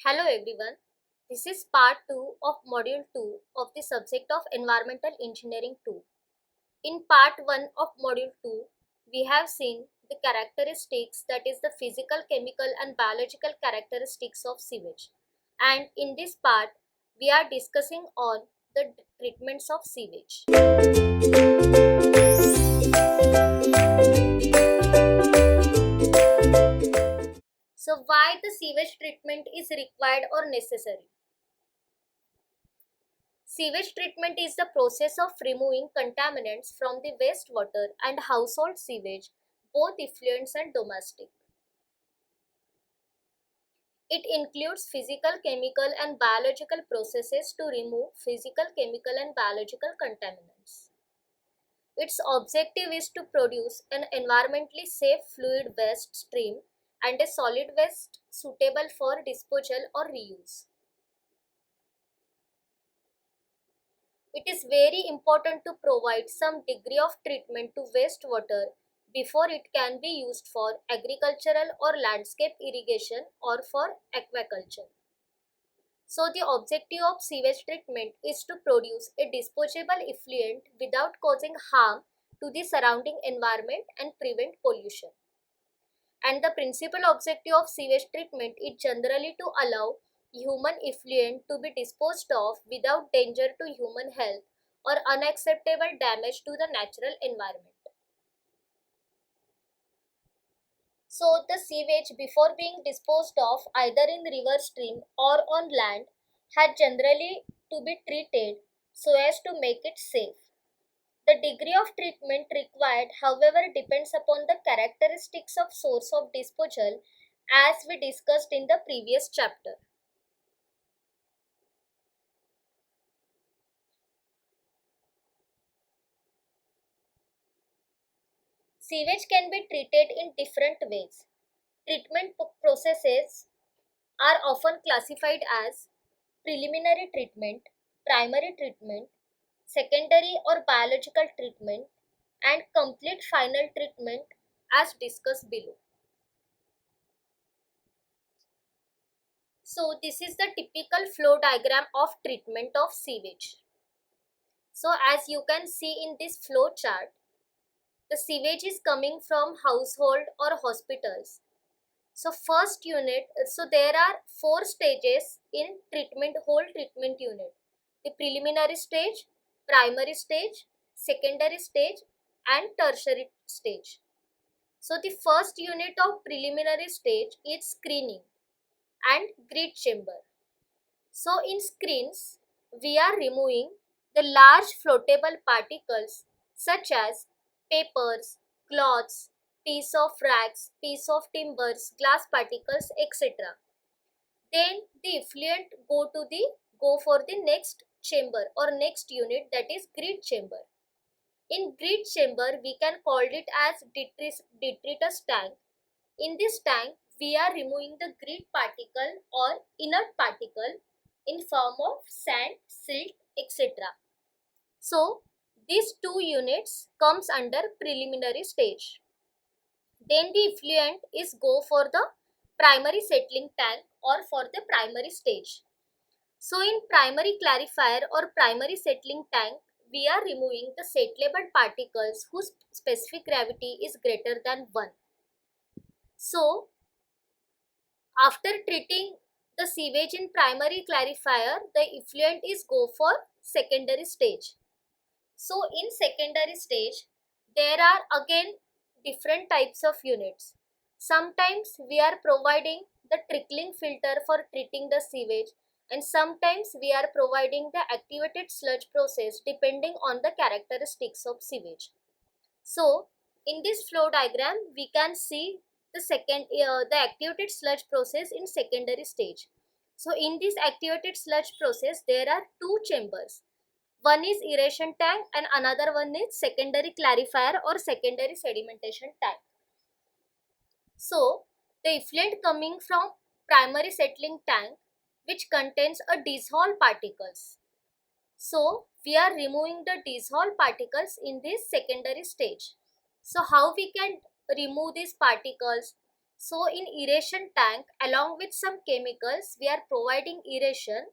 Hello everyone, this is part 2 of module 2 of the subject of environmental engineering 2. In part 1 of module 2, we have seen the characteristics, that is the physical, chemical and biological characteristics of sewage. And in this part, we are discussing on the treatments of sewage. So why the sewage treatment is required or necessary? Sewage treatment is the process of removing contaminants from the wastewater and household sewage, both effluents and domestic. It includes physical, chemical and biological processes to remove physical, chemical and biological contaminants. Its objective is to produce an environmentally safe fluid waste stream and a solid waste suitable for disposal or reuse. It is very important to provide some degree of treatment to wastewater before it can be used for agricultural or landscape irrigation or for aquaculture. So the objective of sewage treatment is to produce a disposable effluent without causing harm to the surrounding environment and prevent pollution. And the principal objective of sewage treatment is generally to allow human effluent to be disposed of without danger to human health or unacceptable damage to the natural environment. So the sewage, before being disposed of either in river stream or on land, had generally to be treated so as to make it safe. The degree of treatment required, however, depends upon the characteristics of source of disposal, as we discussed in the previous chapter. Sewage can be treated in different ways. Treatment processes are often classified as preliminary treatment, primary treatment, secondary or biological treatment, and complete final treatment as discussed below. So this is the typical flow diagram of treatment of sewage. So as you can see in this flow chart, the sewage is coming from household or hospitals. So first unit, so there are 4 stages in treatment, whole treatment unit. The preliminary stage, primary stage, secondary stage and tertiary stage. So the first unit of preliminary stage is screening and grid chamber. So in screens, we are removing the large floatable particles such as papers, cloths, piece of rags, piece of timbers, glass particles, etc. Then the effluent go for the next chamber or next unit, that is grid chamber. In grid chamber, we can call it as detritus tank. In this tank, we are removing the grid particle or inert particle in form of sand, silt, etc. So these 2 units comes under preliminary stage. Then the effluent is go for the primary settling tank or for the primary stage. So in primary clarifier or primary settling tank, we are removing the settleable particles whose specific gravity is greater than 1. So after treating the sewage in primary clarifier, the effluent is go for secondary stage. So in secondary stage, there are again different types of units. Sometimes we are providing the trickling filter for treating the sewage, and sometimes we are providing the activated sludge process depending on the characteristics of sewage. So in this flow diagram, we can see the activated sludge process in secondary stage. So in this activated sludge process, there are 2 chambers. One is aeration tank and another one is secondary clarifier or secondary sedimentation tank. So the effluent coming from primary settling tank, which contains a dissolved particles. So we are removing the dissolved particles in this secondary stage. So how we can remove these particles? So in aeration tank, along with some chemicals, we are providing aeration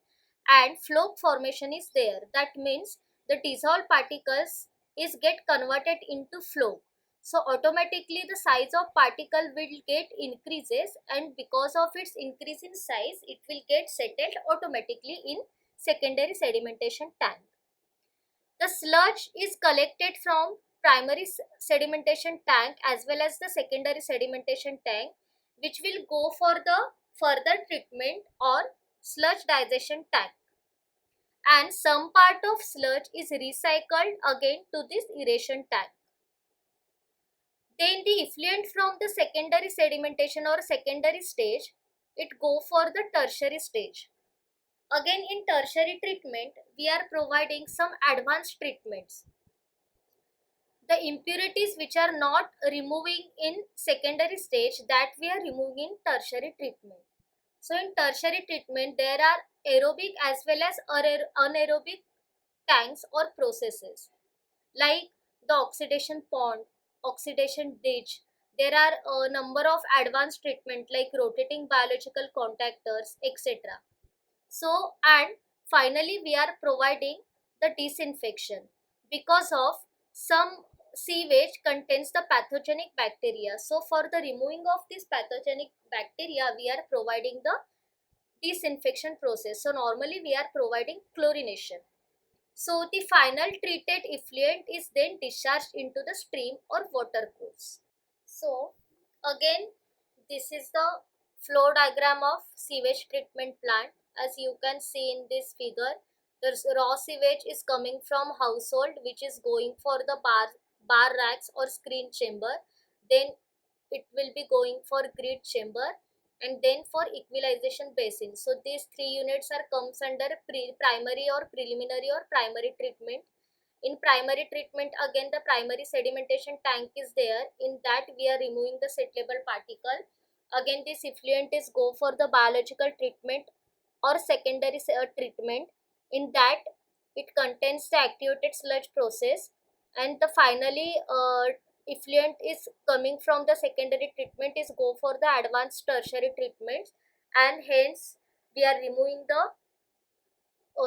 and flow formation is there. That means the dissolved particles is get converted into flow. So automatically the size of particle will get increases, and because of its increase in size, it will get settled automatically in secondary sedimentation tank. The sludge is collected from primary sedimentation tank as well as the secondary sedimentation tank, which will go for the further treatment or sludge digestion tank, and some part of sludge is recycled again to this aeration tank. Then the effluent from the secondary sedimentation or secondary stage, it go for the tertiary stage. Again in tertiary treatment, we are providing some advanced treatments. The impurities which are not removing in secondary stage, that we are removing in tertiary treatment. So in tertiary treatment, there are aerobic as well as anaerobic tanks or processes, like the oxidation pond, oxidation ditch. There are a number of advanced treatment like rotating biological contactors, etc. So, and finally we are providing the disinfection, because of some sewage contains the pathogenic bacteria. So for the removing of this pathogenic bacteria, we are providing the disinfection process. So normally we are providing chlorination. So the final treated effluent is then discharged into the stream or water course. So again, this is the flow diagram of sewage treatment plant. As you can see in this figure, the raw sewage is coming from household, which is going for the bar racks or screen chamber. Then it will be going for grid chamber, and then for equalization basin. So these three units are comes under primary or preliminary or primary treatment. In primary treatment, again the primary sedimentation tank is there. In that we are removing the settleable particle. Again this effluent is go for the biological treatment or secondary treatment. In that it contains the activated sludge process, and the finally effluent is coming from the secondary treatment is go for the advanced tertiary treatments, and hence we are removing the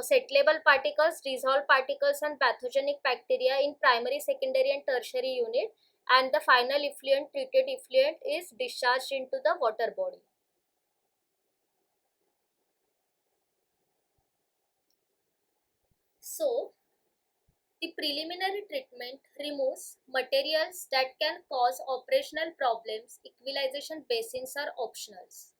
settleable particles, dissolved particles and pathogenic bacteria in primary, secondary and tertiary unit, and the final effluent, treated effluent, is discharged into the water body. So the preliminary treatment removes materials that can cause operational problems. Equalization basins are optionals.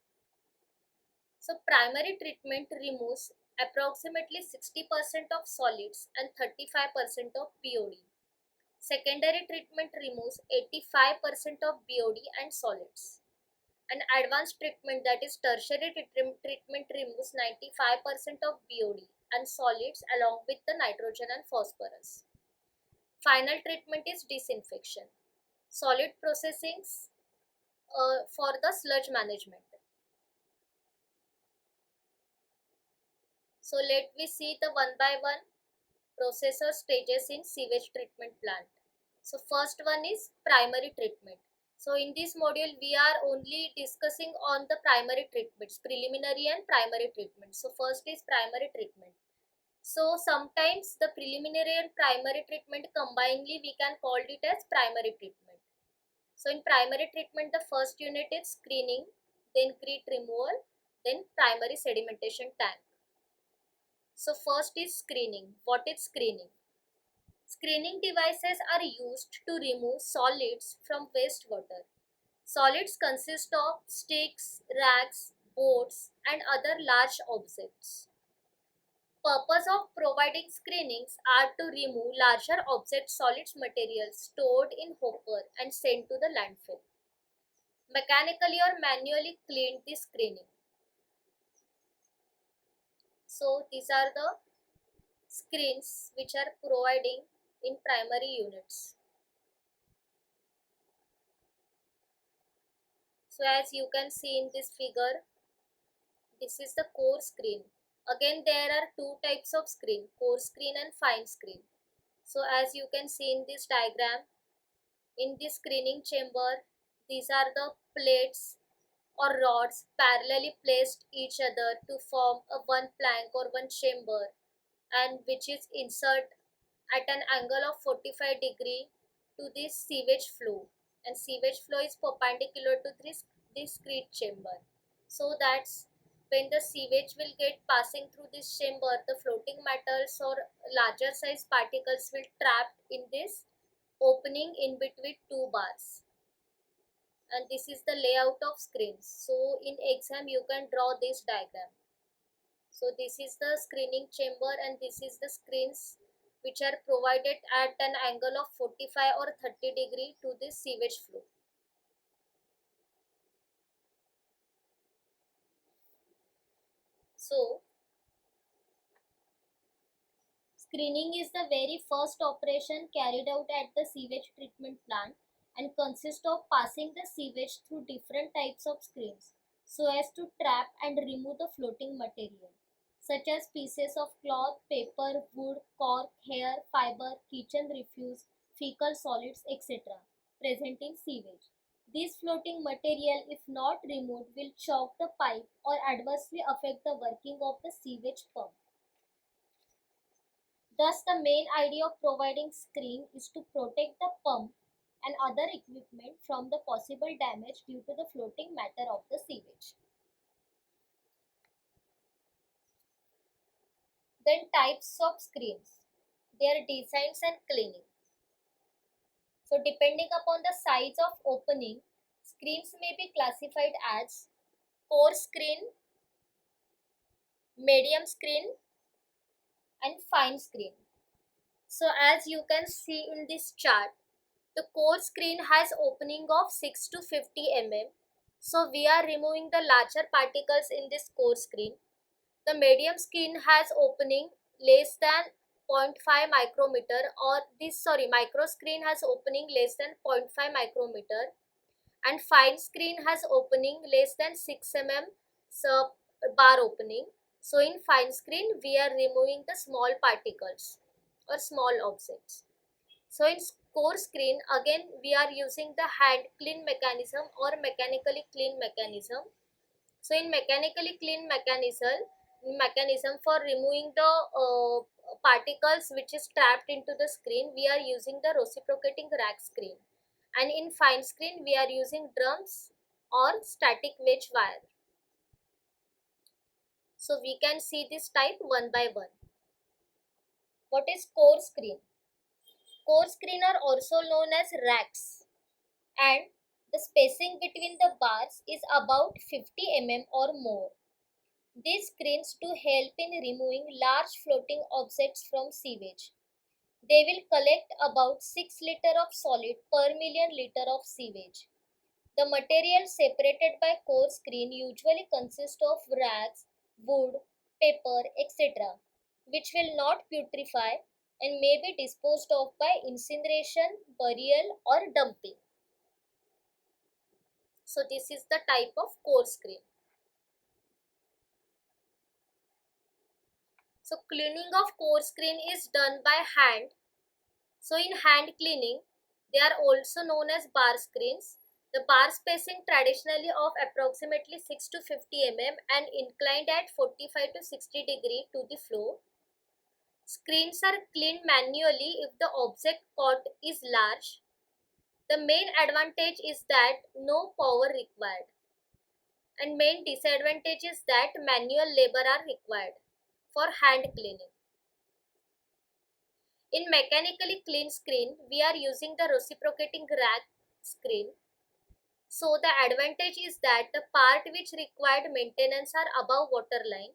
So primary treatment removes approximately 60% of solids and 35% of BOD. Secondary treatment removes 85% of BOD and solids. And advanced treatment, that is tertiary treatment, removes 95% of BOD and solids along with the nitrogen and phosphorus. Final treatment is disinfection. Solid processings for the sludge management. So let we see the one by one process or stages in sewage treatment plant. So first one is primary treatment. So in this module we are only discussing on the primary treatments, preliminary and primary treatment. So first is primary treatment. So sometimes the preliminary and primary treatment combinedly we can call it as primary treatment. So in primary treatment, the first unit is screening, then grit removal, then primary sedimentation tank. So first is screening. What is screening? Screening devices are used to remove solids from wastewater. Solids consist of sticks, rags, boards and other large objects. Purpose of providing screenings are to remove larger object solids materials stored in hopper and sent to the landfill. Mechanically or manually clean the screening. So these are the screens which are providing in primary units. So as you can see in this figure, this is the core screen. Again there are two types of screen, core screen and fine screen. So as you can see in this diagram, in this screening chamber, these are the plates or rods parallelly placed each other to form a one plank or one chamber, and which is insert at an angle of 45 degree to this sewage flow, and sewage flow is perpendicular to this screed chamber. So that's when the sewage will get passing through this chamber, the floating metals or larger size particles will trap in this opening in between two bars. And this is the layout of screens. So in exam you can draw this diagram. So this is the screening chamber and this is the screens which are provided at an angle of 45 or 30 degree to this sewage flow. So screening is the very first operation carried out at the sewage treatment plant and consists of passing the sewage through different types of screens so as to trap and remove the floating material such as pieces of cloth, paper, wood, cork, hair, fiber, kitchen refuse, fecal solids, etc. present in sewage. This floating material, if not removed, will choke the pipe or adversely affect the working of the sewage pump. Thus, the main idea of providing screen is to protect the pump and other equipment from the possible damage due to the floating matter of the sewage. Then types of screens, their designs and cleaning. So depending upon the size of opening, screens may be classified as coarse screen, medium screen and fine screen. So as you can see in this chart, the core screen has opening of 6 to 50 mm. So we are removing the larger particles in this core screen. The medium screen has opening less than 0.5 micrometer, or micro screen has opening less than 0.5 micrometer, and fine screen has opening less than 6 mm bar opening. So in fine screen we are removing the small particles or small objects. So in core screen again we are using the hand clean mechanism or mechanically clean mechanism. So in mechanically clean mechanism for removing the particles which is trapped into the screen, we are using the reciprocating rack screen, and in fine screen we are using drums or static wedge wire. So we can see this type one by one. What is core screen? Core screen are also known as racks, and the spacing between the bars is about 50 mm or more. These screens do help in removing large floating objects from sewage. They will collect about 6 liters of solid per million liter of sewage. The material separated by core screen usually consists of rags, wood, paper, etc., which will not putrefy and may be disposed of by incineration, burial, or dumping. So this is the type of core screen. So cleaning of core screen is done by hand. So in hand cleaning, they are also known as bar screens. The bar spacing traditionally of approximately 6 to 50 mm and inclined at 45 to 60 degree to the floor. Screens are cleaned manually if the object caught is large. The main advantage is that no power required, and main disadvantage is that manual labor are required for hand cleaning. In mechanically clean screen, we are using the reciprocating rack screen. So the advantage is that the part which required maintenance are above waterline,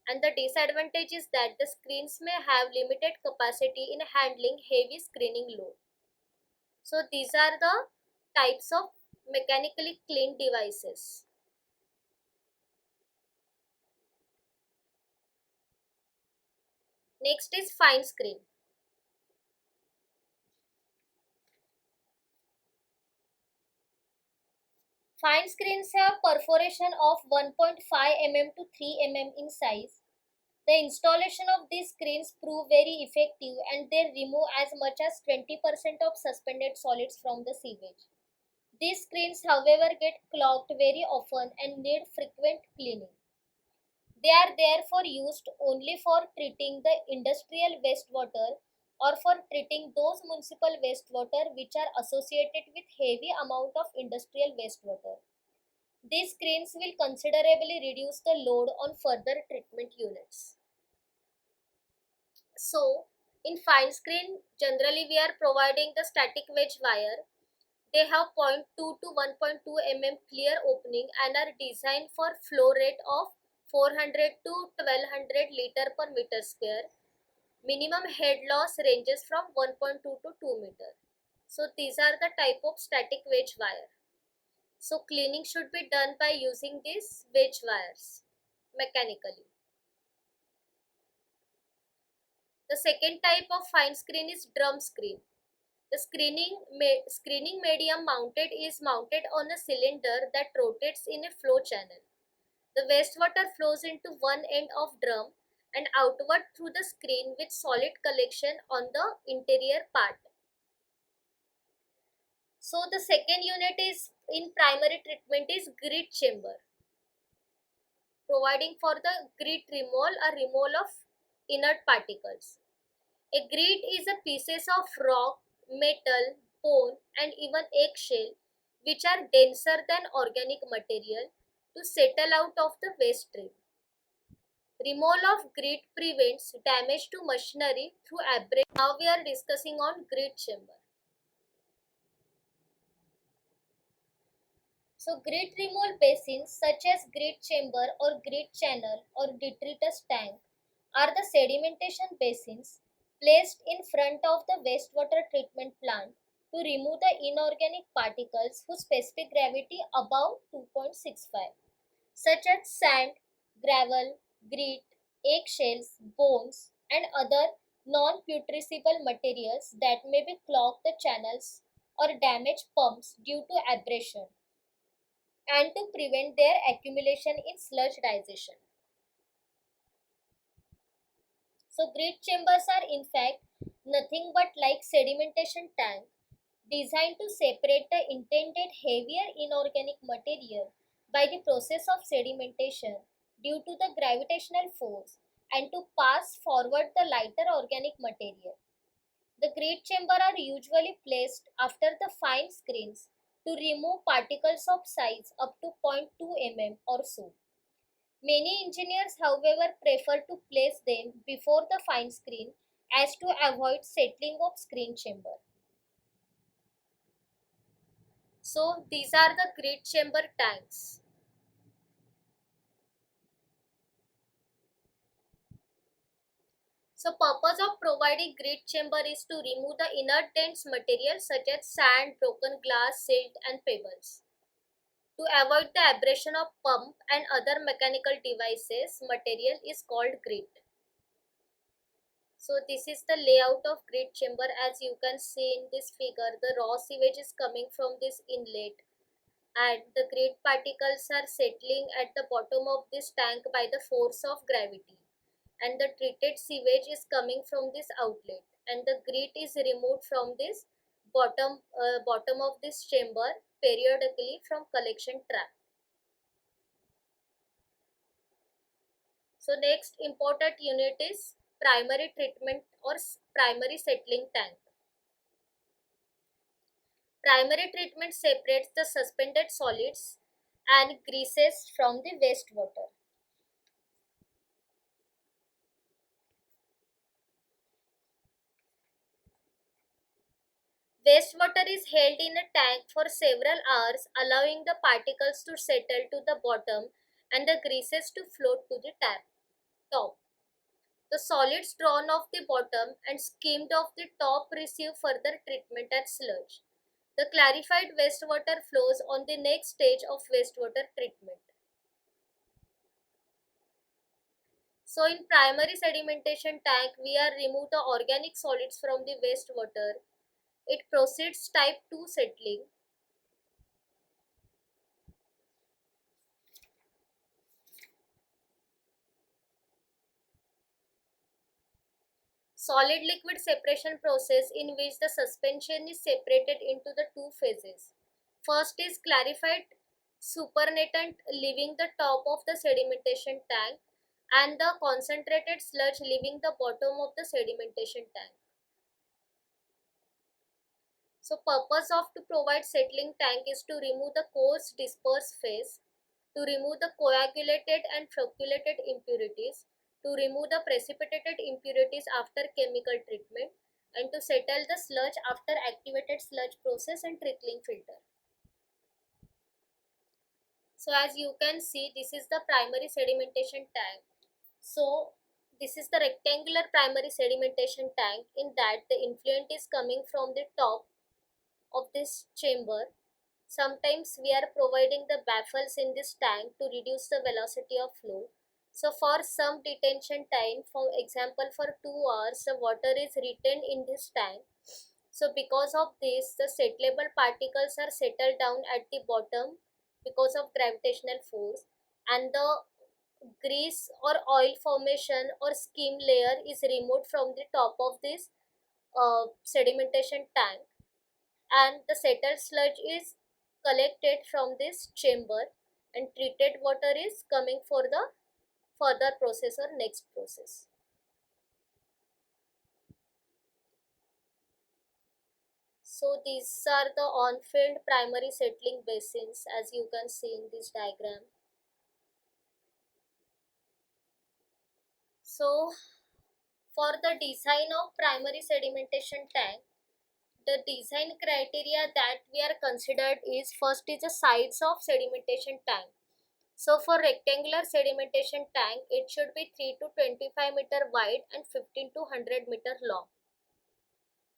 and the disadvantage is that the screens may have limited capacity in handling heavy screening load. So these are the types of mechanically clean devices. Next is fine screen. Fine screens have perforation of 1.5 mm to 3 mm in size. The installation of these screens prove very effective and they remove as much as 20% of suspended solids from the sewage. These screens, however, get clogged very often and need frequent cleaning. They are therefore used only for treating the industrial wastewater or for treating those municipal wastewater which are associated with heavy amount of industrial wastewater. These screens will considerably reduce the load on further treatment units. So, in fine screen, generally we are providing the static wedge wire. They have 0.2 to 1.2 mm clear opening and are designed for flow rate of 400 to 1200 liter per meter square. Minimum head loss ranges from 1.2 to 2 meter. So these are the type of static wedge wire. So cleaning should be done by using these wedge wires mechanically. The second type of fine screen is drum screen. The screening medium mounted is mounted on a cylinder that rotates in a flow channel. The wastewater flows into one end of drum and outward through the screen with solid collection on the interior part. So the second unit is in primary treatment is grit chamber, providing for the grit removal or removal of inert particles. A grit is a pieces of rock, metal, bone and even eggshell which are denser than organic material to settle out of the waste stream. Removal of grit prevents damage to machinery through abrasion. Now we are discussing on grit chamber. So grit removal basins such as grit chamber or grit channel or detritus tank are the sedimentation basins placed in front of the wastewater treatment plant to remove the inorganic particles whose specific gravity above 2.65, such as sand, gravel, grit, eggshells, bones, and other non-putrescible materials that may be clog the channels or damage pumps due to abrasion, and to prevent their accumulation in sludge digestion. So grit chambers are in fact nothing but like sedimentation tank designed to separate the intended heavier inorganic material by the process of sedimentation due to the gravitational force and to pass forward the lighter organic material. The grit chamber are usually placed after the fine screens to remove particles of size up to 0.2 mm or so. Many engineers, however, prefer to place them before the fine screen as to avoid settling of screen chamber. So these are the grit chamber tanks. So purpose of providing grit chamber is to remove the inert dense material such as sand, broken glass, silt and pebbles. To avoid the abrasion of pump and other mechanical devices, material is called grit. So this is the layout of grit chamber. As you can see in this figure, the raw sewage is coming from this inlet and the grit particles are settling at the bottom of this tank by the force of gravity, and the treated sewage is coming from this outlet and the grit is removed from this bottom of this chamber periodically from collection trap. So next important unit is primary treatment or primary settling tank. Primary treatment separates the suspended solids and greases from the wastewater. Wastewater is held in a tank for several hours, allowing the particles to settle to the bottom and the greases to float to the top. The solids drawn off the bottom and skimmed off the top receive further treatment as sludge. The clarified wastewater flows on the next stage of wastewater treatment. So in primary sedimentation tank, we are remove the organic solids from the wastewater. It proceeds type 2 settling. Solid liquid separation process in which the suspension is separated into the two phases. First is clarified supernatant leaving the top of the sedimentation tank and the concentrated sludge leaving the bottom of the sedimentation tank. So purpose of to provide settling tank is to remove the coarse dispersed phase, to remove the coagulated and flocculated impurities, to remove the precipitated impurities after chemical treatment, and to settle the sludge after activated sludge process and trickling filter. So as you can see, this is the primary sedimentation tank. So this is the rectangular primary sedimentation tank. In that the influent is coming from the top of this chamber. Sometimes we are providing the baffles in this tank to reduce the velocity of flow. So for some detention time, for example for 2 hours, the water is retained in this tank. So because of this, the settleable particles are settled down at the bottom because of gravitational force, and the grease or oil formation or skim layer is removed from the top of this sedimentation tank, and the settled sludge is collected from this chamber, and treated water is coming for the further process or next process. So these are the on-field primary settling basins as you can see in this diagram. So for the design of primary sedimentation tank, the design criteria that we are considered is, first is the size of sedimentation tank. So for rectangular sedimentation tank, it should be 3 to 25 meter wide and 15 to 100 meter long.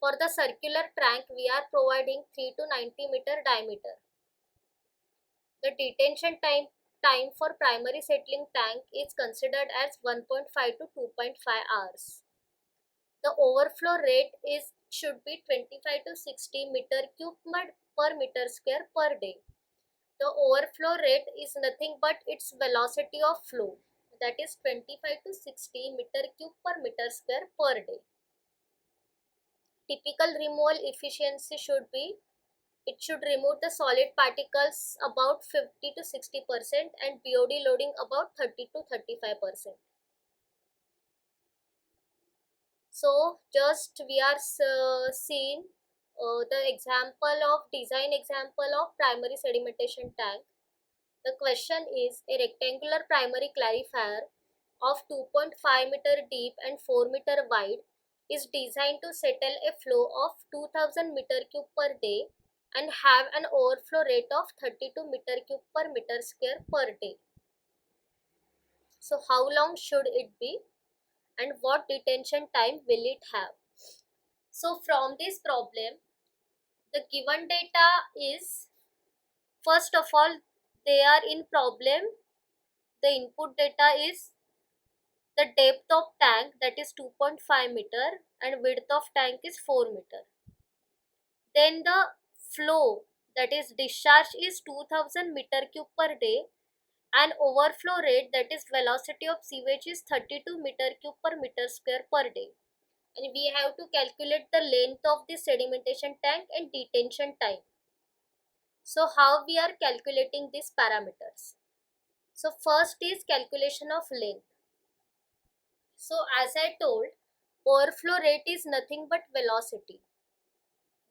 For the circular tank, we are providing 3 to 90 meter diameter. The detention time for primary settling tank is considered as 1.5 to 2.5 hours. The overflow rate should be 25 to 60 meter cube per meter square per day. The overflow rate is nothing but its velocity of flow, that is 25 to 60 meter cube per meter square per day. Typical removal efficiency should be, it should remove the solid particles about 50 to 60% and BOD loading about 30 to 35%. So just we are seeing the example of design example of primary sedimentation tank. The question is, a rectangular primary clarifier of 2.5 meter deep and 4 meter wide is designed to settle a flow of 2000 meter cube per day and have an overflow rate of 32 meter cube per meter square per day. So how long should it be and what detention time will it have? So from this problem, the given data is, first of all, they are in problem, the input data is the depth of tank, that is 2.5 meter, and width of tank is 4 meter. Then the flow, that is discharge, is 2000 meter cube per day, and overflow rate, that is velocity of sewage, is 32 meter cube per meter square per day. And we have to calculate the length of the sedimentation tank and detention time. So how we are calculating these parameters? So first is calculation of length. So as I told, overflow rate is nothing but velocity.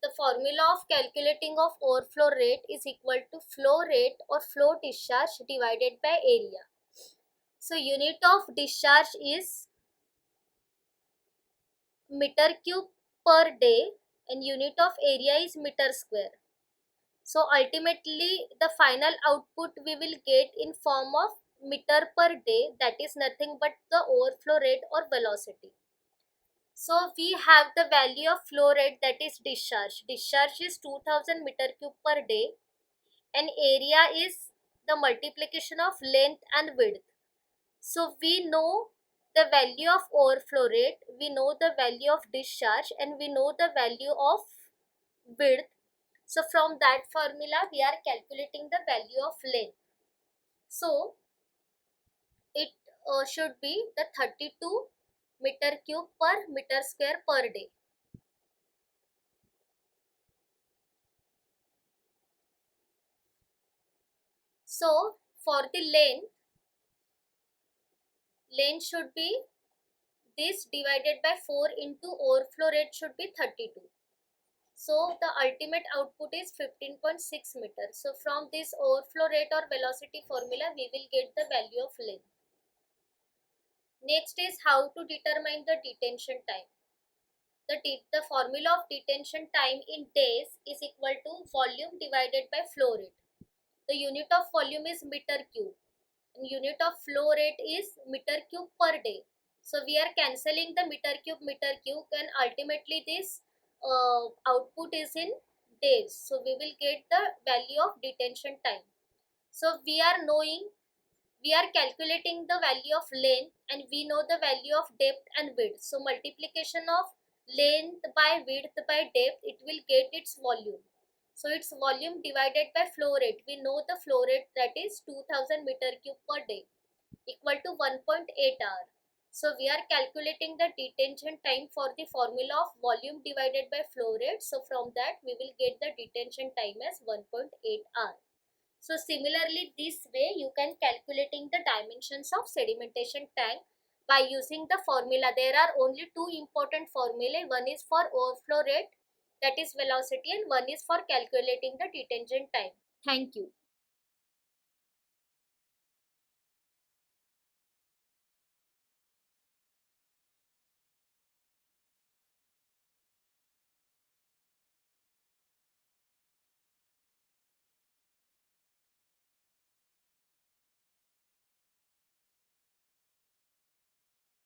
The formula of calculating of overflow rate is equal to flow rate or flow discharge divided by area. So unit of discharge is meter cube per day and unit of area is meter square. So ultimately the final output we will get in form of meter per day, that is nothing but the overflow rate or velocity. So we have the value of flow rate, that is discharge. Discharge is 2000 meter cube per day and area is the multiplication of length and width. So we know the value of overflow rate, we know the value of discharge, and we know the value of width. So from that formula we are calculating the value of length. So it should be the 32 meter cube per meter square per day. So for the length should be this divided by 4 into overflow rate should be 32. So the ultimate output is 15.6 meters. So from this overflow rate or velocity formula, we will get the value of length. Next is how to determine the detention time. The formula of detention time in days is equal to volume divided by flow rate. The unit of volume is meter cube and unit of flow rate is meter cube per day. So we are cancelling the meter cube and ultimately this output is in days. So we will get the value of detention time. So we are calculating the value of length and we know the value of depth and width. So multiplication of length by width by depth, it will get its volume. So its volume divided by flow rate. We know the flow rate, that is 2000 meter cube per day equal to 1.8 hour. So we are calculating the detention time for the formula of volume divided by flow rate. So from that we will get the detention time as 1.8 hour. So similarly, this way you can calculating the dimensions of sedimentation tank by using the formula. There are only two important formulae. One is for overflow rate, that is velocity, and one is for calculating the detention time. Thank you.